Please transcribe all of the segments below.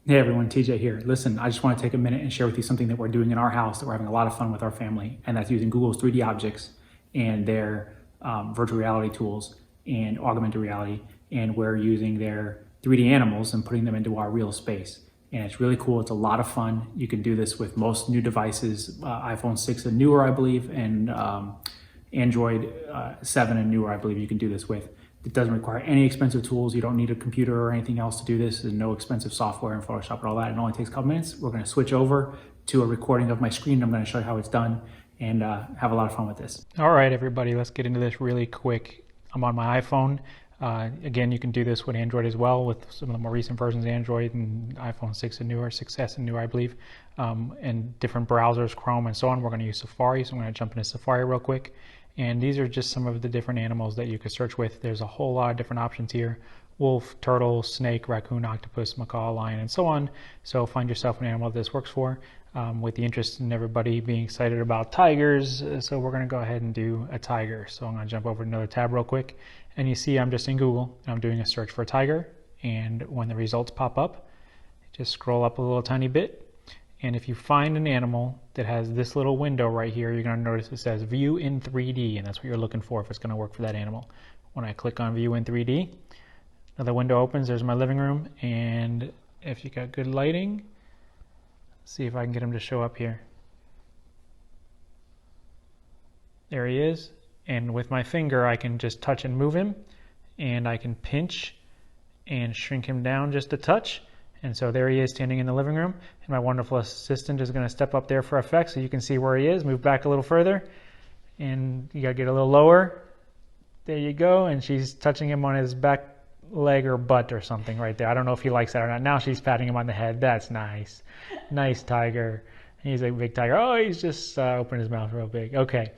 Hey everyone, TJ here. Listen, I just want to take a minute and share with you something that we're doing in our house that we're having a lot of fun with our family, and that's using Google's 3D objects and their virtual reality tools and augmented reality, and we're using their 3D animals and putting them into our real space. And it's really cool. It's a lot of fun. You can do this with most new devices, iPhone 6 and newer, I believe, and Android 7 and newer, I believe you can do this with. It doesn't require any expensive tools. You don't need a computer or anything else to do this. There's no expensive software in Photoshop and all that. It only takes a couple minutes. We're gonna switch over to a recording of my screen. I'm gonna show you how it's done and have a lot of fun with this. All right, everybody, let's get into this really quick. I'm on my iPhone. Again, you can do this with Android as well, with some of the more recent versions of Android and iPhone 6 and newer, 6S and newer, I believe, and different browsers, Chrome and so on. We're going to use Safari, so I'm going to jump into Safari real quick. And these are just some of the different animals that you could search with. There's a whole lot of different options here: wolf, turtle, snake, raccoon, octopus, macaw, lion, and so on. So find yourself an animal that this works for. With the interest in everybody being excited about tigers, so we're going to go ahead and do a tiger. So I'm going to jump over to another tab real quick, and you see I'm just in Google and I'm doing a search for a tiger, and when the results pop up, just scroll up a little tiny bit, and if you find an animal that has this little window right here, you're going to notice it says view in 3D, and that's what you're looking for if it's going to work for that animal. When I click on view in 3D, another window opens. There's my living room, and if you got good lighting, see if I can get him to show up here. There he is, and with my finger I can just touch and move him, and I can pinch and shrink him down just a touch, and so there he is standing in the living room, and my wonderful assistant is going to step up there for effect so you can see where he is. Move back a little further, and you got to get a little lower. There you go, and she's touching him on his back leg or butt or something right there. I don't know if he likes that or not. Now she's patting him on the head. That's nice. Nice tiger. He's a big tiger. Oh, he's just opened his mouth real big. Okay.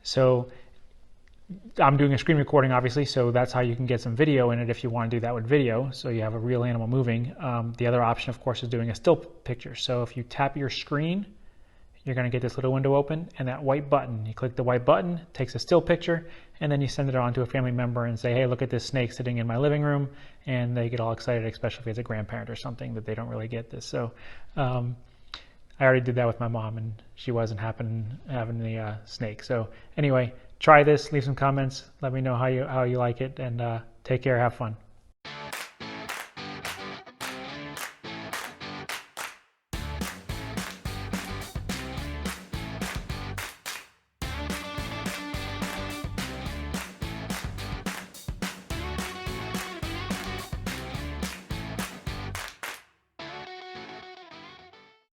So I'm doing a screen recording, obviously, so that's how you can get some video in it if you want to do that with video, so you have a real animal moving. The other option, of course, is doing a still picture. So if you tap your screen, you're going to get this little window open, and that white button, you click the white button, takes a still picture, and then you send it on to a family member and say, hey, look at this snake sitting in my living room, and they get all excited, especially if it's a grandparent or something that they don't really get this. So I already did that with my mom, and she wasn't having the snake. So anyway, try this, leave some comments, let me know how you like it, and take care, have fun.